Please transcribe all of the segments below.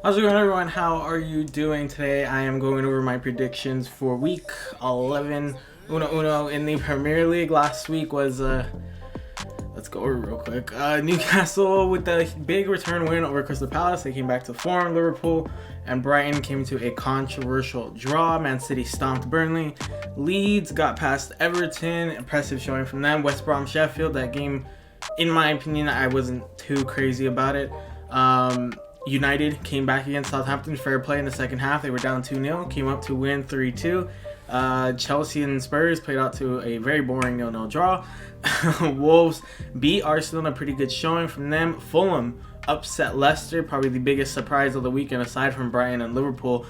How's it going, everyone? How are you doing today? I am going over my predictions for week 11 uno in the Premier League. Last week was let's go over real quick. Newcastle with the big return win over Crystal Palace. They came back to form. Liverpool and Brighton came to a controversial draw. Man City stomped Burnley. Leeds got past Everton. Impressive showing from them. West Brom, Sheffield. That game, in my opinion, I wasn't too crazy about it. United came back against Southampton, fair play in the second half. They were down 2-0, came up to win 3-2. Chelsea and Spurs played out to a very boring 0-0 draw. Wolves beat Arsenal in a pretty good showing from them. Fulham upset Leicester, probably the biggest surprise of the weekend aside from Brighton and Liverpool.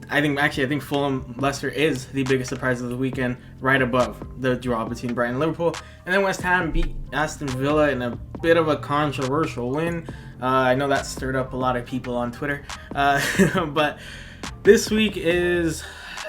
I think Fulham Leicester is the biggest surprise of the weekend, right above the draw between Brighton and Liverpool. And then West Ham beat Aston Villa in a bit of a controversial win. I know that stirred up a lot of people on Twitter. But this week is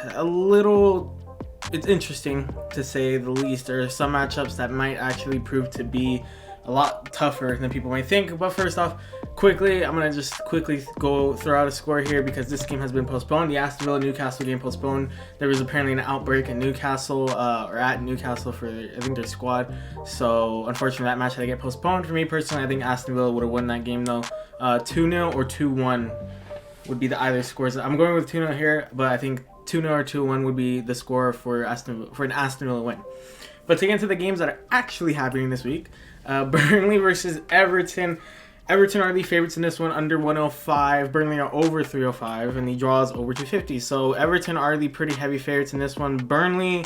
it's interesting to say the least. There are some matchups that might actually prove to be a lot tougher than people might think. But first off, I'm going to just quickly go throw out a score here because this game has been postponed. The Aston Villa-Newcastle game postponed. There was apparently an outbreak in Newcastle, or at Newcastle for, I think, their squad. So, unfortunately, that match had to get postponed. For me, personally, I think Aston Villa would have won that game, though. 2-0 or 2-1 would be the either scores. I'm going with 2-0 here, but I think 2-0 or 2-1 would be the score for an Aston Villa win. But to get into the games that are actually happening this week, Burnley versus Everton. Everton are the favorites in this one, under 105. Burnley are over 305, and the draw is over 250. So Everton are the pretty heavy favorites in this one. Burnley,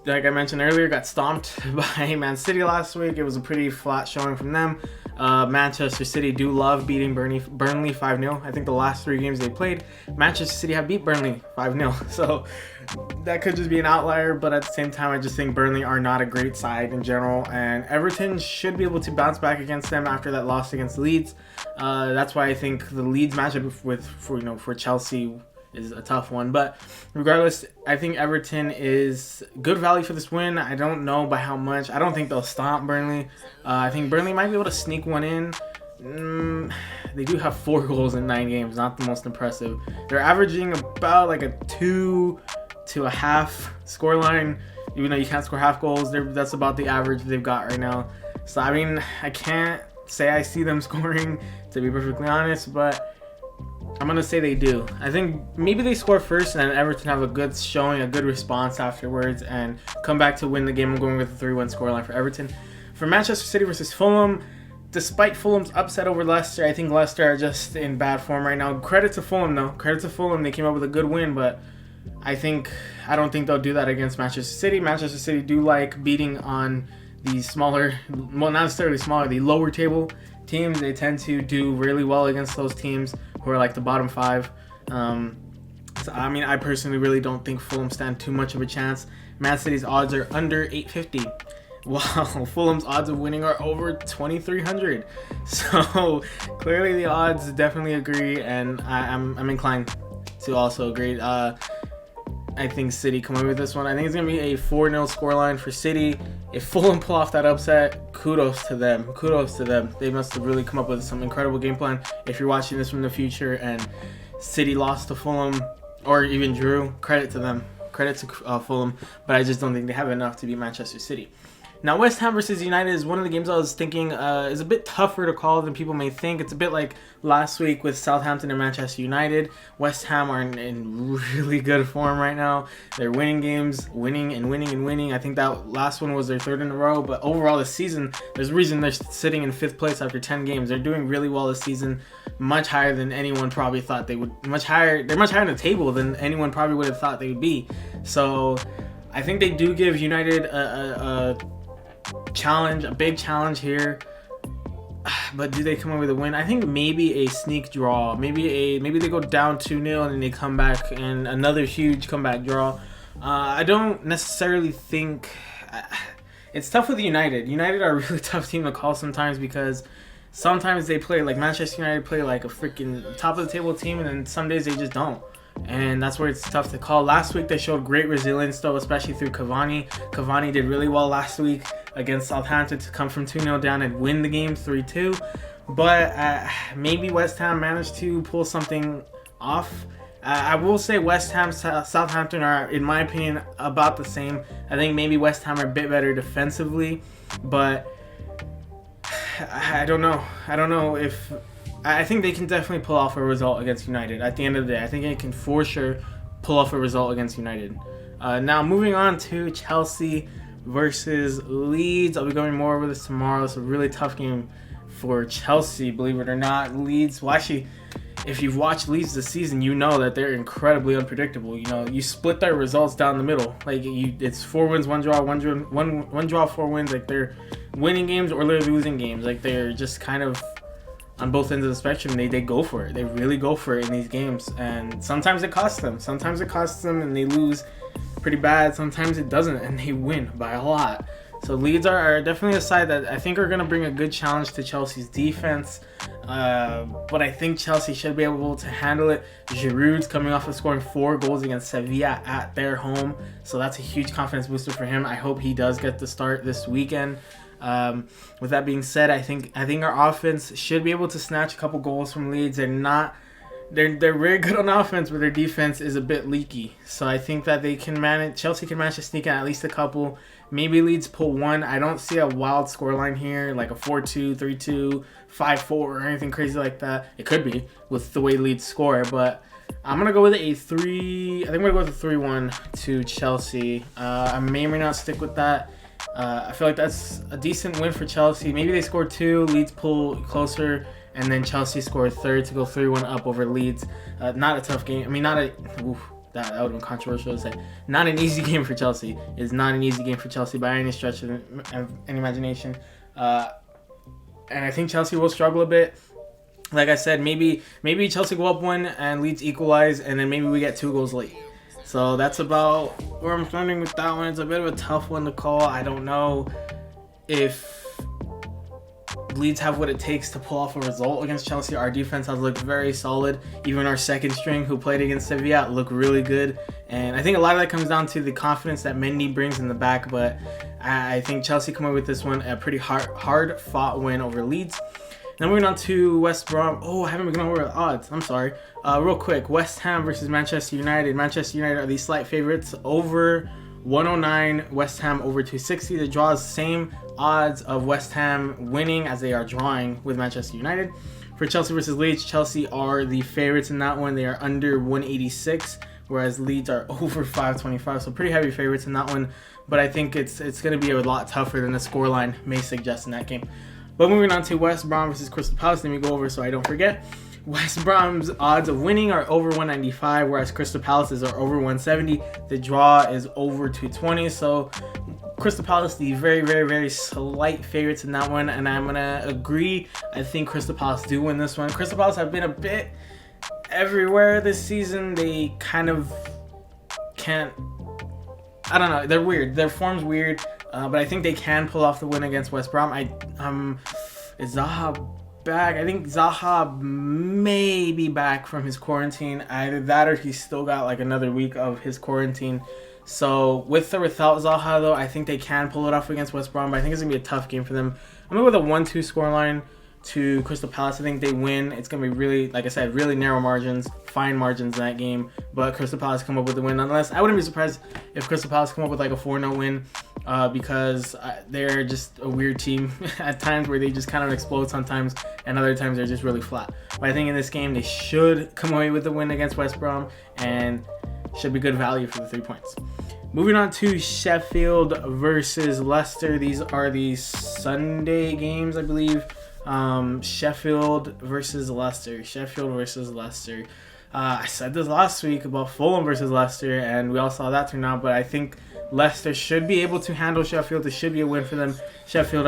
like I mentioned earlier, got stomped by Man City last week. It was a pretty flat showing from them. Manchester City do love beating Burnley 5-0. I think the last 3 games they played, Manchester City have beat Burnley 5-0. So that could just be an outlier, but at the same time, I just think Burnley are not a great side in general, and Everton should be able to bounce back against them after that loss against Leeds. That's why I think the Leeds matchup for Chelsea is a tough one. But regardless, I think Everton is good value for this win. I don't know by how much. I don't think they'll stomp Burnley. I think Burnley might be able to sneak one in. They do have 4 goals in 9 games. Not the most impressive. They're averaging about like a 2.5 scoreline. Even though you can't score half goals, that's about the average they've got right now. So, I mean, I can't say I see them scoring, to be perfectly honest, but I'm going to say they do. I think maybe they score first and then Everton have a good showing, a good response afterwards, and come back to win the game. I'm going with a 3-1 scoreline for Everton. For Manchester City versus Fulham, despite Fulham's upset over Leicester, I think Leicester are just in bad form right now. Credit to Fulham, though. Credit to Fulham. They came up with a good win, but I don't think they'll do that against Manchester City. Manchester City do like beating on the smaller, well, not necessarily smaller, the lower table teams. They tend to do really well against those teams who are like the bottom 5. So, I mean, I personally really don't think Fulham stand too much of a chance. Man City's odds are under 850. Wow, Fulham's odds of winning are over 2,300. So clearly the odds definitely agree, and I'm inclined to also agree. I think City come away with this one. I think it's going to be a 4-0 scoreline for City. If Fulham pull off that upset, kudos to them. Kudos to them. They must have really come up with some incredible game plan. If you're watching this from the future and City lost to Fulham or even drew, credit to them. Credit to Fulham. But I just don't think they have enough to beat Manchester City. Now, West Ham versus United is one of the games I was thinking is a bit tougher to call than people may think. It's a bit like last week with Southampton and Manchester United. West Ham are in really good form right now. They're winning games, winning and winning and winning. I think that last one was their 3rd in a row. But overall this season, there's a reason they're sitting in 5th place after 10 games. They're doing really well this season, much higher than anyone probably thought they would. They're much higher on the table than anyone probably would have thought they would be. So I think they do give United a big challenge here, but do they come away with a win? I think maybe a sneak draw, maybe they go down 2-0 and then they come back and another huge comeback draw. I don't necessarily think it's tough with United. United are a really tough team to call sometimes because sometimes they play like Manchester United play like a freaking top of the table team, and then some days they just don't. And that's where it's tough to call. Last week they showed great resilience though, especially through Cavani. Cavani did really well last week against Southampton to come from 2-0 down and win the game 3-2. but maybe West Ham managed to pull something off. I will say West Ham, Southampton are, in my opinion, about the same. I think maybe West Ham are a bit better defensively, but I don't know. If I think they can definitely pull off a result against United. At the end of the day, I think they can for sure pull off a result against United. Now moving on to Chelsea versus Leeds. I'll be going more over this tomorrow. It's a really tough game for Chelsea, believe it or not. Leeds, well, actually, if you've watched Leeds this season, you know that they're incredibly unpredictable. You know, you split their results down the middle. Like, it's 4 wins, 1 draw, 1 draw, 4 wins. Like, they're winning games or they're losing games. Like, they're just kind of on both ends of the spectrum. They go for it. They really go for it in these games. And sometimes it costs them. Sometimes it costs them and they lose pretty bad. Sometimes it doesn't and they win by a lot. So Leeds are definitely a side that I think are going to bring a good challenge to Chelsea's defense. But I think Chelsea should be able to handle it. Giroud's coming off of scoring 4 goals against Sevilla at their home. So that's a huge confidence booster for him. I hope he does get the start this weekend. With that being said, I think our offense should be able to snatch a couple goals from Leeds. They're very good on offense, but their defense is a bit leaky. So I think that Chelsea can manage to sneak in at least a couple. Maybe Leeds pull one. I don't see a wild scoreline here, like a 4-2, 3-2, 5-4, or anything crazy like that. It could be with the way Leeds score, but I'm going to go with I think I'm going to go with a 3-1 to Chelsea. I may or may not stick with that. I feel like that's a decent win for Chelsea. Maybe they score 2, Leeds pull closer, and then Chelsea score a third to go 3-1 up over Leeds. Not a tough game. I mean, that would have been controversial to say. Not an easy game for Chelsea. It's not an easy game for Chelsea by any stretch of any imagination. And I think Chelsea will struggle a bit. Like I said, maybe Chelsea go up 1 and Leeds equalize, and then maybe we get 2 goals late. So that's about where I'm starting with that one. It's a bit of a tough one to call. I don't know if Leeds have what it takes to pull off a result against Chelsea. Our defense has looked very solid. Even our second string who played against Sevilla looked really good. And I think a lot of that comes down to the confidence that Mendy brings in the back. But I think Chelsea come away with this one a pretty hard fought win over Leeds. Now moving on to West Brom. Oh, I haven't been going over the odds. I'm sorry. Real quick, West Ham versus Manchester United. Manchester United are the slight favorites, over 109. West Ham over 260. The draw is the same odds of West Ham winning as they are drawing with Manchester United. For Chelsea versus Leeds, Chelsea are the favorites in that one. They are under 186, whereas Leeds are over 525. So pretty heavy favorites in that one. But I think it's going to be a lot tougher than the scoreline may suggest in that game. But moving on to West Brom versus Crystal Palace, let me go over so I don't forget. West Brom's odds of winning are over 195, whereas Crystal Palace's are over 170. The draw is over 220. So Crystal Palace, the very, very, very slight favorites in that one, and I'm going to agree. I think Crystal Palace do win this one. Crystal Palace have been a bit everywhere this season. They kind of can't, I don't know, they're weird. Their form's weird, but I think they can pull off the win against West Brom. Is Zaha back? I think Zaha may be back from his quarantine. Either that or he's still got like another week of his quarantine. So with or without Zaha, though, I think they can pull it off against West Brom, but I think it's going to be a tough game for them. I'm going to go with a 1-2 scoreline to Crystal Palace. I think they win. It's going to be really, like I said, really narrow margins, fine margins in that game, but Crystal Palace come up with the win nonetheless. I wouldn't be surprised if Crystal Palace come up with like a 4-0 win because they're just a weird team at times where they just kind of explode sometimes, and other times they're just really flat. But I think in this game, they should come away with the win against West Brom and should be good value for the 3 points. Moving on to Sheffield versus Leicester. These are the Sunday games, I believe. Sheffield versus Leicester. I said this last week about Fulham versus Leicester, and we all saw that turn out, but I think Leicester should be able to handle Sheffield. It should be a win for them. Sheffield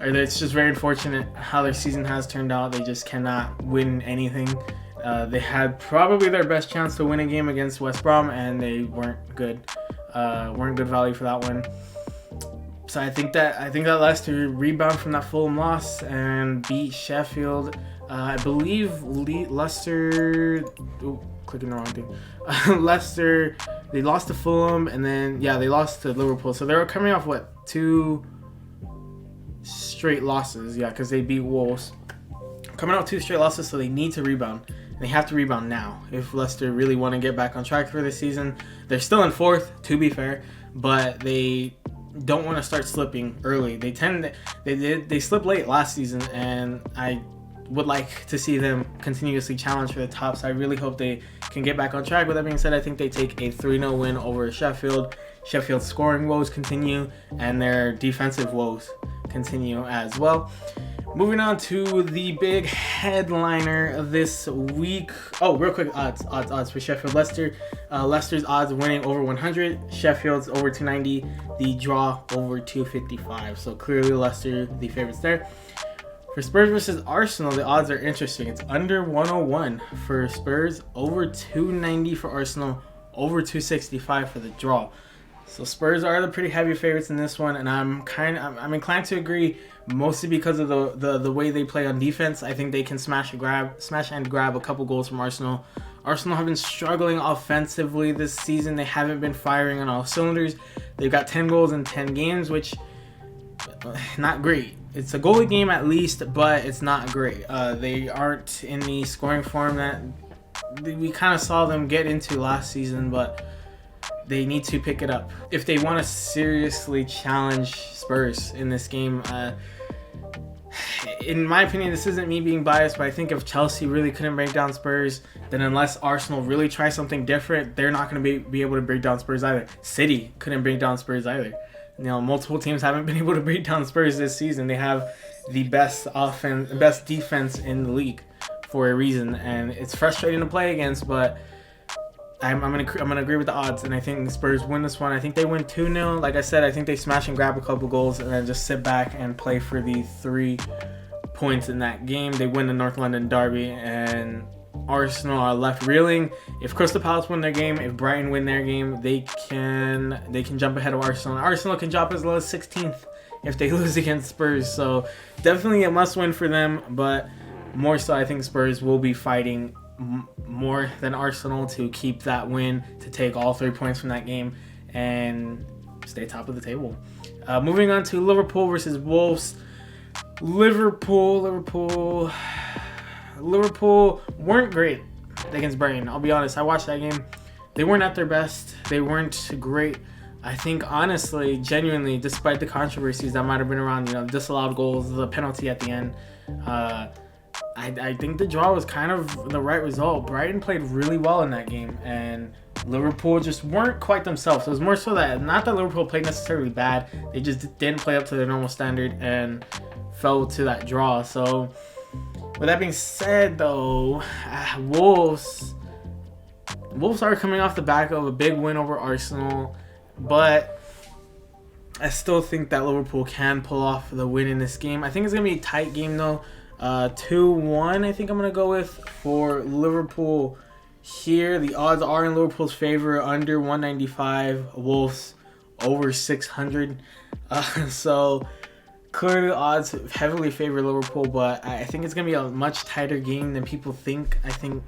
it's just very unfortunate how their season has turned out. They just cannot win anything. They had probably their best chance to win a game against West Brom, and they weren't good value for that one. So I think that Leicester rebound from that Fulham loss and beat Sheffield. I believe Leicester. Oh, clicking the wrong thing. Leicester, they lost to Fulham, and then they lost to Liverpool. So they were coming off 2 straight losses. Yeah, because they beat Wolves. Coming out 2 straight losses, so they need to rebound. And they have to rebound now if Leicester really want to get back on track for this season. They're still in 4th, to be fair, but they don't want to start slipping early. They slipped late last season, and I would like to see them continuously challenge for the top. So I really hope they can get back on track. With that being said, I think they take a 3-0 win over Sheffield. Sheffield's scoring woes continue, and their defensive woes continue as well. Moving on to the big headliner this week. Oh, real quick, odds for Sheffield Leicester. Leicester's odds winning over 100. Sheffield's over 290. The draw over 255. So clearly Leicester the favorites there. For Spurs versus Arsenal, the odds are interesting. It's under 101 for Spurs, over 290 for Arsenal, over 265 for the draw. So Spurs are the pretty heavy favorites in this one, and I'm inclined to agree, mostly because of the way they play on defense. I think they can smash and grab a couple goals from Arsenal. Arsenal have been struggling offensively this season. They haven't been firing on all cylinders. They've got 10 goals in 10 games, which not great. It's a goal a game at least, but it's not great. They aren't in the scoring form that we kind of saw them get into last season, but they need to pick it up if they want to seriously challenge Spurs in this game. In my opinion, this isn't me being biased, but I think if Chelsea really couldn't break down Spurs, then unless Arsenal really tries something different, they're not going to be able to break down Spurs either. City couldn't break down Spurs either. You know, multiple teams haven't been able to break down Spurs this season. They have the best defense in the league for a reason, and it's frustrating to play against, but I'm gonna agree with the odds, and I think the Spurs win this one. I think they win 2-0. Like I said, I think they smash and grab a couple goals and then just sit back and play for the 3 points in that game. They win the North London derby, and Arsenal are left reeling. If Crystal Palace win their game, if Brighton win their game, they can jump ahead of Arsenal. Arsenal can drop as low as 16th if they lose against Spurs. So definitely a must-win for them, but more so I think Spurs will be fighting more than Arsenal to keep that win, to take all 3 points from that game and stay top of the table. Moving on to Liverpool versus Wolves. Liverpool weren't great against Brighton. I'll be honest, I watched that game. They weren't at their best. They weren't great. I think honestly, genuinely, despite the controversies that might have been around, disallowed goals, the penalty at the end, I think the draw was kind of the right result. Brighton played really well in that game, and Liverpool just weren't quite themselves. It was more so that, not that Liverpool played necessarily bad, they just didn't play up to their normal standard and fell to that draw. So, with that being said, though, Wolves are coming off the back of a big win over Arsenal, but I still think that Liverpool can pull off the win in this game. I think it's going to be a tight game, though. 2-1, I think I'm going to go with for Liverpool here. The odds are in Liverpool's favor, under 195, Wolves over 600. So clearly the odds heavily favor Liverpool, but I think it's going to be a much tighter game than people think. I think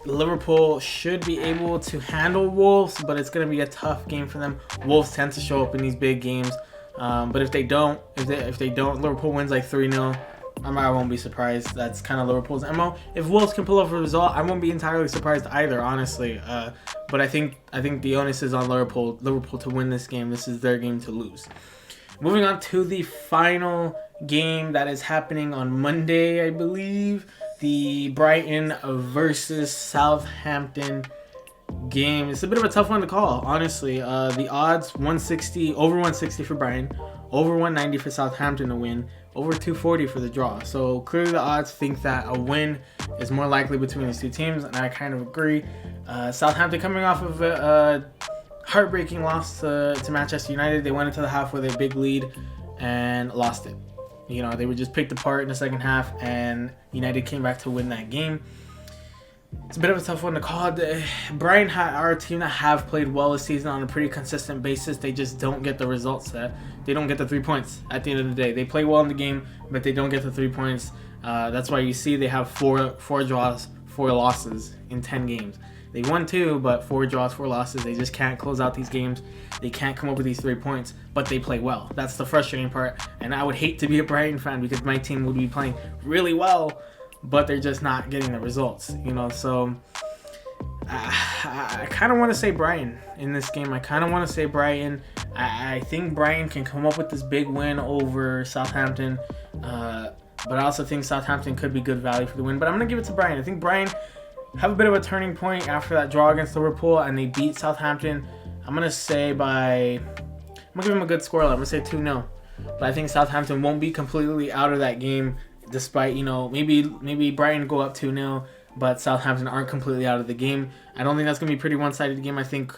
Liverpool should be able to handle Wolves, but it's going to be a tough game for them. Wolves tend to show up in these big games. But if they don't, Liverpool wins like 3-0, I won't be surprised. That's kind of Liverpool's MO. If Wolves can pull off a result, I won't be entirely surprised either, honestly. But I think the onus is on Liverpool to win this game. This is their game to lose. Moving on to the final game that is happening on Monday, I believe. The Brighton versus Southampton game. It's a bit of a tough one to call, honestly. The odds over 160 for Brighton, over 190 for Southampton to win, over 240 for the draw. So clearly the odds think that a win is more likely between these two teams, and I kind of agree. Southampton coming off of a heartbreaking loss to Manchester United. They went into the half with a big lead and lost it. They were just picked apart in the second half, and United came back to win that game. It's a bit of a tough one to call. Brighton are a team that have played well this season on a pretty consistent basis. They just don't get the results that they don't get the 3 points at the end of the day. They play well in the game, but they don't get the 3 points. That's why you see they have four draws, 4 losses in 10 games. They won 2, but 4 draws, 4 losses. They just can't close out these games. They can't come up with these 3 points, but they play well. That's the frustrating part. And I would hate to be a Brighton fan because my team would be playing really well, but they're just not getting the results, you know. So I kind of want to say Brighton in this game. I kind of want to say Brighton. I think Brighton can come up with this big win over Southampton. But I also think Southampton could be good value for the win. But I'm going to give it to Brighton. I think Brighton have a bit of a turning point after that draw against Liverpool, and they beat Southampton. I'm going to say I'm going to give them a good score. I'm going to say 2-0. But I think Southampton won't be completely out of that game, despite, you know, maybe Brighton go up 2-0, but Southampton aren't completely out of the game. I don't think that's going to be a pretty one-sided game. I think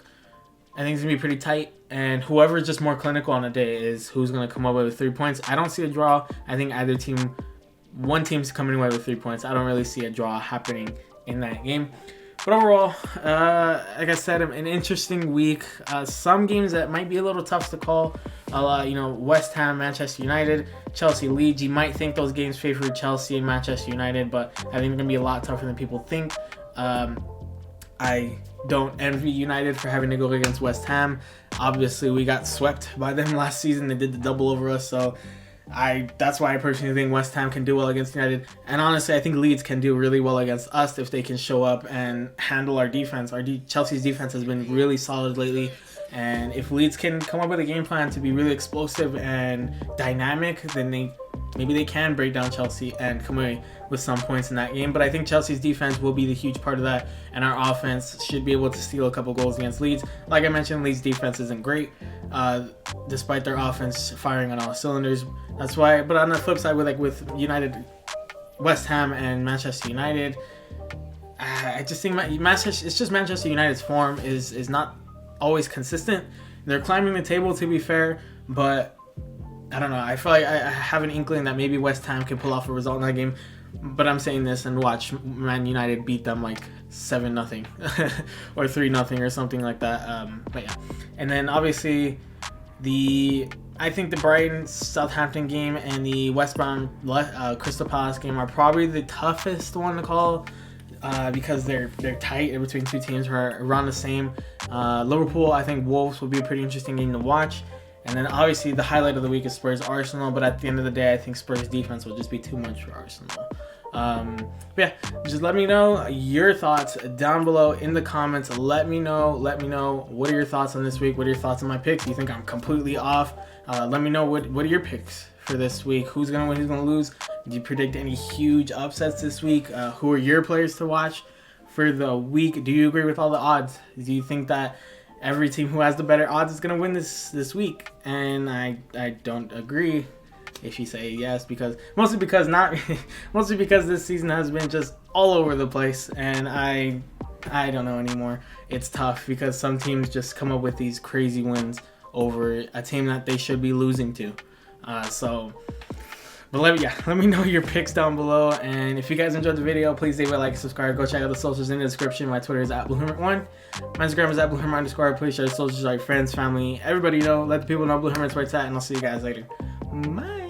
it's going to be pretty tight, and whoever is just more clinical on the day is who's going to come up with 3 points. I don't see a draw. I think one team's coming away with 3 points. I don't really see a draw happening in that game. But overall, like I said, an interesting week. Some games that might be a little tough to call. You know, West Ham, Manchester United, Chelsea, Leeds. You might think those games favor Chelsea and Manchester United, but I think they're going to be a lot tougher than people think. I don't envy United for having to go against West Ham. Obviously, we got swept by them last season. They did the double over us, so that's why I personally think West Ham can do well against United. And honestly, I think Leeds can do really well against us if they can show up and handle our defense. Chelsea's defense has been really solid lately. And if Leeds can come up with a game plan to be really explosive and dynamic, then maybe they can break down Chelsea and come away with some points in that game. But I think Chelsea's defense will be the huge part of that, and our offense should be able to steal a couple goals against Leeds. Like I mentioned, Leeds' defense isn't great, despite their offense firing on all cylinders. That's why. But on the flip side, with United, West Ham, and Manchester United, I just think Manchester United's form is not always consistent. They're climbing the table, to be fair, but I don't know. I feel like I have an inkling that maybe West Ham can pull off a result in that game. But I'm saying this and watch Man United beat them like 7-0 or 3-0 or something like that. But yeah. And then obviously I think the Brighton Southampton game and the West Brom Crystal Palace game are probably the toughest one to call. Because they're tight in between two teams who are around the same. Liverpool, I think Wolves will be a pretty interesting game to watch. And then obviously the highlight of the week is Spurs Arsenal, but at the end of the day, I think Spurs defense will just be too much for Arsenal. But yeah, just let me know your thoughts down below in the comments. Let me know what are your thoughts on this week? What are your thoughts on my picks? Do you think I'm completely off? Let me know what are your picks for this week? Who's gonna win? Who's gonna lose? Do you predict any huge upsets this week? Who are your players to watch for the week? Do you agree with all the odds? Do you think that every team who has the better odds is gonna win this week? And I don't agree. If you say yes, mostly because this season has been just all over the place, and I don't know anymore. It's tough because some teams just come up with these crazy wins over a team that they should be losing to. But let me know your picks down below. And if you guys enjoyed the video, please leave a like and subscribe. Go check out the socials in the description. My Twitter is @BlueHermit1. My Instagram is @BlueHermit_. Please share the socials with your friends, family, everybody you know. Let the people know Blue Hermit's where it's at, and I'll see you guys later. Bye.